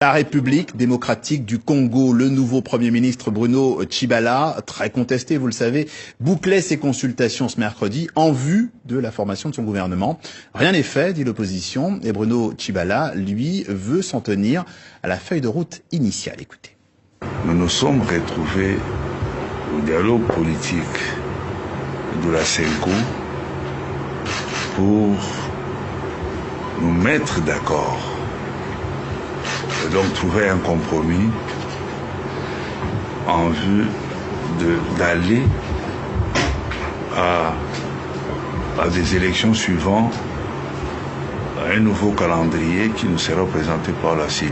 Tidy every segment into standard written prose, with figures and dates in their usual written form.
La République démocratique du Congo, le nouveau Premier ministre Bruno Tshibala, très contesté, vous le savez, bouclait ses consultations ce mercredi en vue de la formation de son gouvernement. Rien n'est fait, dit l'opposition, et Bruno Tshibala, lui, veut s'en tenir à la feuille de route initiale. Écoutez. Nous nous sommes retrouvés au dialogue politique de la CENCO pour nous mettre d'accord et donc trouver un compromis en vue d'aller à des élections suivant un nouveau calendrier qui nous sera présenté par la CENI.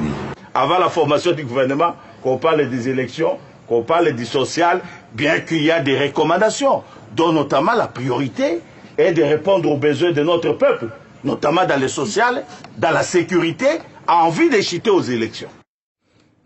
Avant la formation du gouvernement, qu'on parle des élections, qu'on parle du social, bien qu'il y a des recommandations, dont notamment la priorité est de répondre aux besoins de notre peuple, notamment dans le social, dans la sécurité, a envie d'échiter aux élections.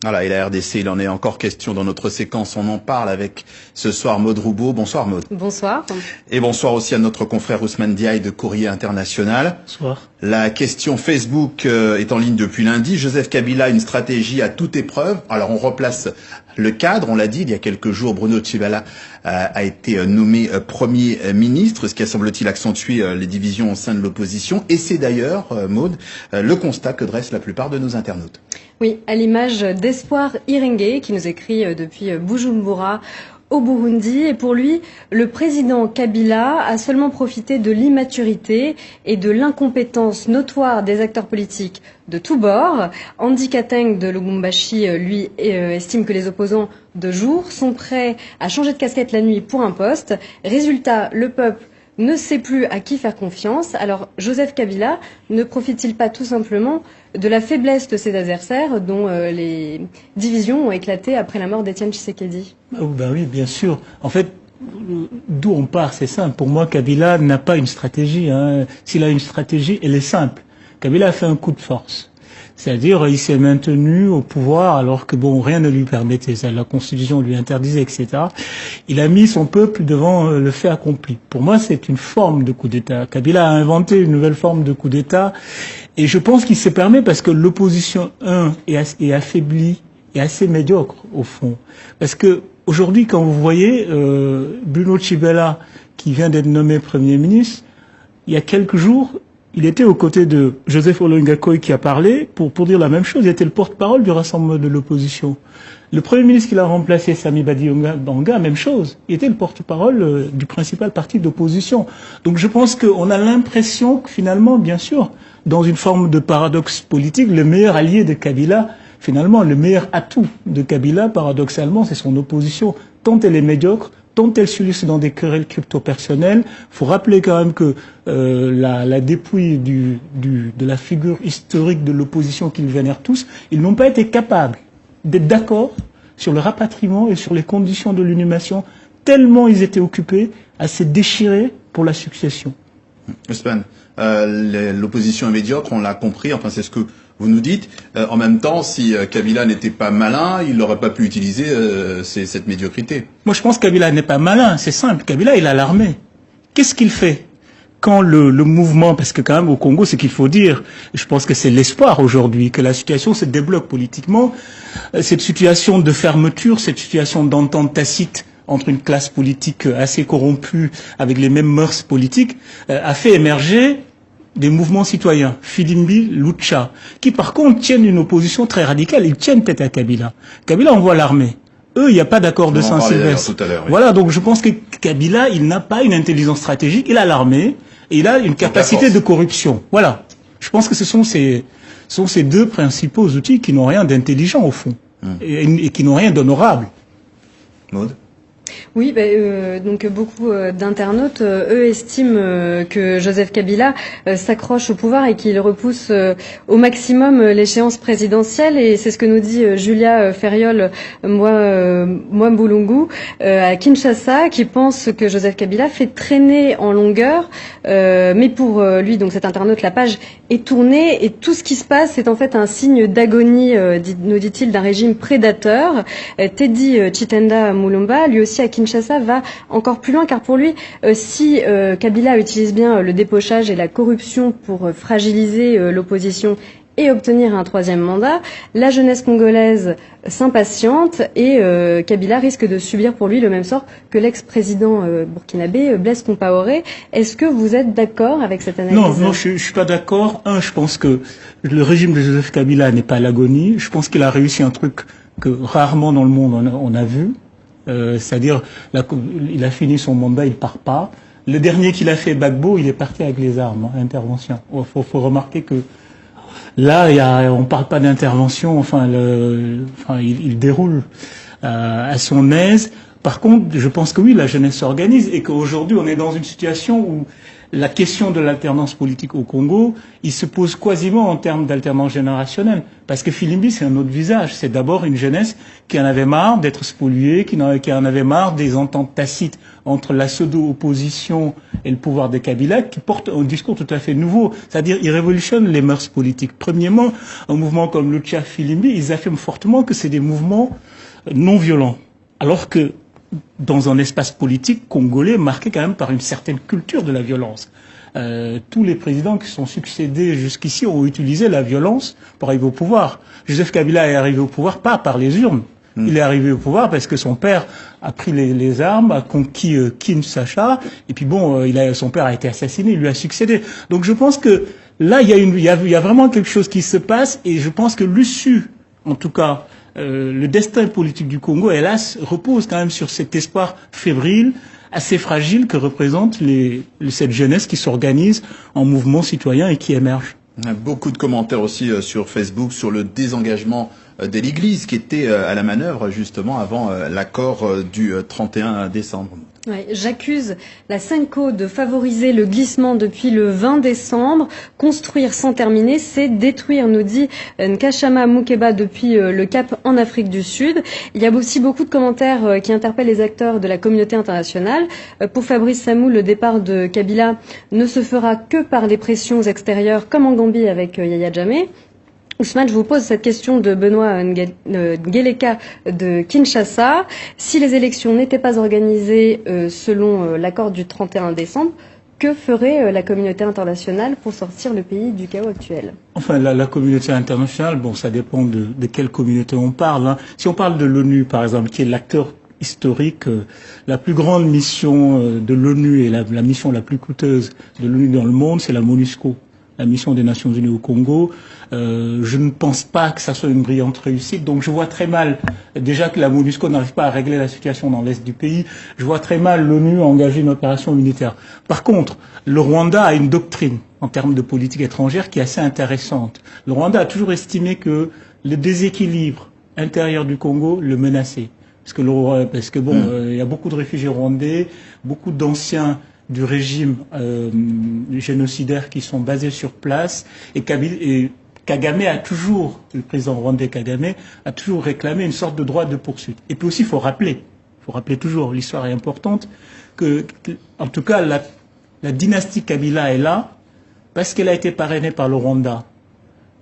Voilà, et la RDC, il en est encore question dans notre séquence. On en parle avec ce soir Maude Roubaud. Bonsoir Maude. Bonsoir. Et bonsoir aussi à notre confrère Ousmane Diaye de Courrier International. Bonsoir. La question Facebook est en ligne depuis lundi. Joseph Kabila, une stratégie à toute épreuve. Alors on replace le cadre, on l'a dit, il y a quelques jours, Bruno Tshibala a été nommé Premier ministre, ce qui a semble-t-il accentué les divisions au sein de l'opposition. Et c'est d'ailleurs, Maude, le constat que dressent la plupart de nos internautes. Oui, à l'image d'Espoir Irengue, qui nous écrit depuis Bujumbura, au Burundi. Et pour lui, le président Kabila a seulement profité de l'immaturité et de l'incompétence notoire des acteurs politiques de tous bords. Andy Kateng de Lubumbashi, lui, estime que les opposants de jour sont prêts à changer de casquette la nuit pour un poste. Résultat, le peuple ne sait plus à qui faire confiance. Alors, Joseph Kabila ne profite-t-il pas tout simplement de la faiblesse de ses adversaires dont les divisions ont éclaté après la mort d'Étienne Tshisekedi? Ben oui, bien sûr. En fait, d'où on part, c'est simple. Pour moi, Kabila n'a pas une stratégie. S'il a une stratégie, elle est simple. Kabila a fait un coup de force. C'est-à-dire, il s'est maintenu au pouvoir alors que bon, rien ne lui permettait. La Constitution lui interdisait, etc. Il a mis son peuple devant le fait accompli. Pour moi, c'est une forme de coup d'État. Kabila a inventé une nouvelle forme de coup d'État. Et je pense qu'il se permet parce que l'opposition, est affaiblie et assez médiocre, au fond. Parce que aujourd'hui, quand vous voyez Bruno Tshibala, qui vient d'être nommé Premier ministre, il y a quelques jours, il était aux côtés de Joseph Olengakoy qui a parlé pour dire la même chose. Il était le porte-parole du rassemblement de l'opposition. Le Premier ministre qui l'a remplacé, Sami Badibanga, même chose. Il était le porte-parole du principal parti d'opposition. Donc je pense qu'on a l'impression que finalement, bien sûr, dans une forme de paradoxe politique, le meilleur allié de Kabila, finalement, le meilleur atout de Kabila, paradoxalement, c'est son opposition, tant elle est médiocre, tant elle s'illustre dans des querelles crypto-personnelles. Faut rappeler quand même que la dépouille de la figure historique de l'opposition qu'ils vénèrent tous, ils n'ont pas été capables d'être d'accord sur le rapatriement et sur les conditions de l'inhumation, tellement ils étaient occupés à se déchirer pour la succession. Ousmane, l'opposition est médiocre, on l'a compris, enfin c'est ce que vous nous dites. En même temps, si Kabila n'était pas malin, il n'aurait pas pu utiliser cette médiocrité. Moi je pense que Kabila n'est pas malin, c'est simple. Kabila, il a l'armée. Qu'est-ce qu'il fait quand le mouvement, parce que quand même au Congo, ce qu'il faut dire, je pense que c'est l'espoir aujourd'hui, que la situation se débloque politiquement, cette situation de fermeture, cette situation d'entente tacite entre une classe politique assez corrompue, avec les mêmes mœurs politiques, a fait émerger des mouvements citoyens, Filimbi, Lucha, qui par contre tiennent une opposition très radicale, ils tiennent tête à Kabila. Kabila envoie l'armée. Eux, il n'y a pas d'accord de Saint-Sylvestre. Oui. Voilà, donc je pense que Kabila, il n'a pas une intelligence stratégique, il a l'armée, et il a une capacité de corruption. Voilà. Je pense que ce sont ces deux principaux outils qui n'ont rien d'intelligent au fond, et qui n'ont rien d'honorable. Maude ? Oui, donc beaucoup d'internautes, eux, estiment que Joseph Kabila s'accroche au pouvoir et qu'il repousse au maximum l'échéance présidentielle. Et c'est ce que nous dit Julia Ferriol Mwambulungu à Kinshasa, qui pense que Joseph Kabila fait traîner en longueur. Mais pour lui, donc cet internaute, la page est tournée et tout ce qui se passe, c'est en fait un signe d'agonie, nous dit-il, d'un régime prédateur. Teddy Chitenda Mulumba, lui aussi à Kinshasa, va encore plus loin, car pour lui, si Kabila utilise bien le dépochage et la corruption pour fragiliser l'opposition et obtenir un 3e mandat. La jeunesse congolaise s'impatiente et Kabila risque de subir pour lui le même sort que l'ex-président burkinabé Blaise Compaoré. Est-ce que vous êtes d'accord avec cette analyse? Non, je suis pas d'accord. Je pense que le régime de Joseph Kabila n'est pas à l'agonie. Je pense qu'il a réussi un truc que rarement dans le monde on a vu. C'est-à-dire, il a fini son mandat, il part pas. Le dernier qu'il a fait, Gbagbo, il est parti avec les armes, intervention. Faut remarquer que là, on parle pas d'intervention. Il déroule à son aise. Par contre, je pense que oui, la jeunesse s'organise et qu'aujourd'hui, on est dans une situation où la question de l'alternance politique au Congo, il se pose quasiment en termes d'alternance générationnelle. Parce que Filimbi, c'est un autre visage. C'est d'abord une jeunesse qui en avait marre d'être spoliée, qui en avait marre des ententes tacites entre la pseudo-opposition et le pouvoir de Kabila, qui porte un discours tout à fait nouveau. C'est-à-dire, il révolutionne les mœurs politiques. Premièrement, un mouvement comme Lucha Filimbi, ils affirment fortement que c'est des mouvements non violents. Alors que dans un espace politique congolais marqué quand même par une certaine culture de la violence. Tous les présidents qui sont succédés jusqu'ici ont utilisé la violence pour arriver au pouvoir. Joseph Kabila est arrivé au pouvoir pas par les urnes. Il est arrivé au pouvoir parce que son père a pris les armes, a conquis Kinshasa, et puis son père a été assassiné, il lui a succédé. Donc je pense que là, il y a vraiment quelque chose qui se passe, et je pense que l'issue, en tout cas, le destin politique du Congo, hélas, repose quand même sur cet espoir fébrile, assez fragile que représente cette jeunesse qui s'organise en mouvement citoyen et qui émerge. Beaucoup de commentaires aussi sur Facebook sur le désengagement de l'Église qui était à la manœuvre justement avant l'accord du 31 décembre. Ouais, j'accuse la Senko de favoriser le glissement depuis le 20 décembre. Construire sans terminer, c'est détruire, nous dit Nkashama Mukeba depuis le Cap en Afrique du Sud. Il y a aussi beaucoup de commentaires qui interpellent les acteurs de la communauté internationale. Pour Fabrice Samou, le départ de Kabila ne se fera que par les pressions extérieures, comme en Gambie avec Yahya Jammeh. Ousmane, je vous pose cette question de Benoît Ngeleka de Kinshasa. Si les élections n'étaient pas organisées selon l'accord du 31 décembre, que ferait la communauté internationale pour sortir le pays du chaos actuel? Enfin, la communauté internationale, ça dépend de quelle communauté on parle. Hein. Si on parle de l'ONU, par exemple, qui est l'acteur historique, la plus grande mission de l'ONU et la mission la plus coûteuse de l'ONU dans le monde, c'est la MONUSCO, la mission des Nations Unies au Congo. Je ne pense pas que ça soit une brillante réussite, donc je vois très mal, déjà que la MONUSCO n'arrive pas à régler la situation dans l'est du pays, je vois très mal l'ONU engager une opération militaire. Par contre, le Rwanda a une doctrine en termes de politique étrangère qui est assez intéressante. Le Rwanda a toujours estimé que le déséquilibre intérieur du Congo le menaçait. Parce que il y a beaucoup de réfugiés rwandais, beaucoup d'anciens du régime génocidaire qui sont basés sur place, et Kagame a toujours, le président rwandais Kagame, a toujours réclamé une sorte de droit de poursuite. Et puis aussi, il faut rappeler toujours, l'histoire est importante, en tout cas, la dynastie Kabila est là, parce qu'elle a été parrainée par le Rwanda.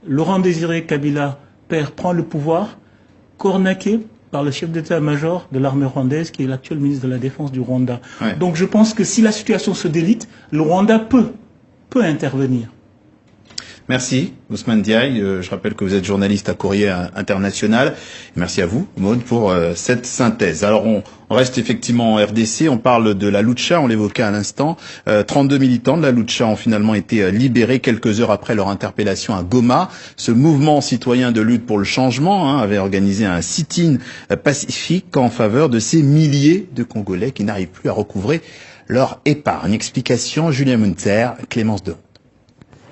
Laurent Désiré Kabila, père, prend le pouvoir, cornaqué par le chef d'état-major de l'armée rwandaise, qui est l'actuel ministre de la Défense du Rwanda. Ouais. Donc je pense que si la situation se délite, le Rwanda peut intervenir. Merci, Ousmane Diaye. Je rappelle que vous êtes journaliste à Courrier International. Merci à vous, Maud, pour cette synthèse. Alors, on reste effectivement en RDC. On parle de la Lucha, on l'évoquait à l'instant. 32 militants de la Lucha ont finalement été libérés quelques heures après leur interpellation à Goma. Ce mouvement citoyen de lutte pour le changement avait organisé un sit-in pacifique en faveur de ces milliers de Congolais qui n'arrivent plus à recouvrer leur épargne. Explication, Julien Munter, Clémence Deron.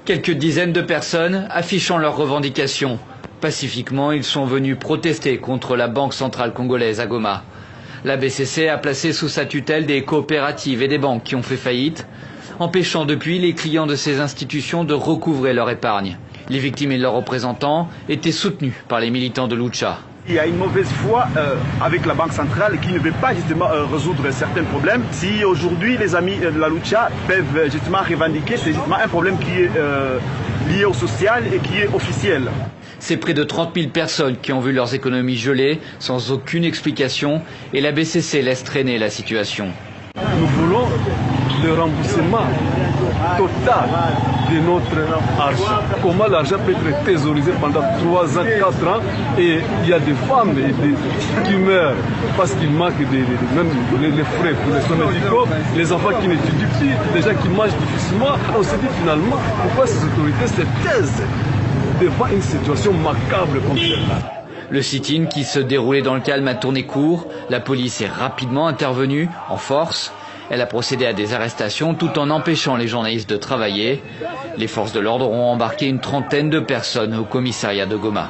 Quelques dizaines de personnes affichant leurs revendications. Pacifiquement, ils sont venus protester contre la Banque centrale congolaise à Goma. La BCC a placé sous sa tutelle des coopératives et des banques qui ont fait faillite, empêchant depuis les clients de ces institutions de recouvrer leur épargne. Les victimes et leurs représentants étaient soutenus par les militants de Lucha. Il y a une mauvaise foi avec la Banque centrale qui ne veut pas justement résoudre certains problèmes. Si aujourd'hui les amis de la Lucha peuvent justement revendiquer, c'est justement un problème qui est lié au social et qui est officiel. C'est près de 30 000 personnes qui ont vu leurs économies gelées sans aucune explication, et la BCC laisse traîner la situation. Nous voulons le remboursement total de notre argent. Comment l'argent peut être thésaurisé pendant 3 ans, 4 ans, et il y a des femmes qui meurent parce qu'il manque même les frais pour les soins médicaux, les enfants qui n'étudient plus, les gens qui mangent difficilement. On se dit finalement pourquoi ces autorités se taisent devant une situation macabre comme celle-là. Le sit-in qui se déroulait dans le calme a tourné court. La police est rapidement intervenue en force. Elle a procédé à des arrestations tout en empêchant les journalistes de travailler. Les forces de l'ordre ont embarqué une 30aine de personnes au commissariat de Goma.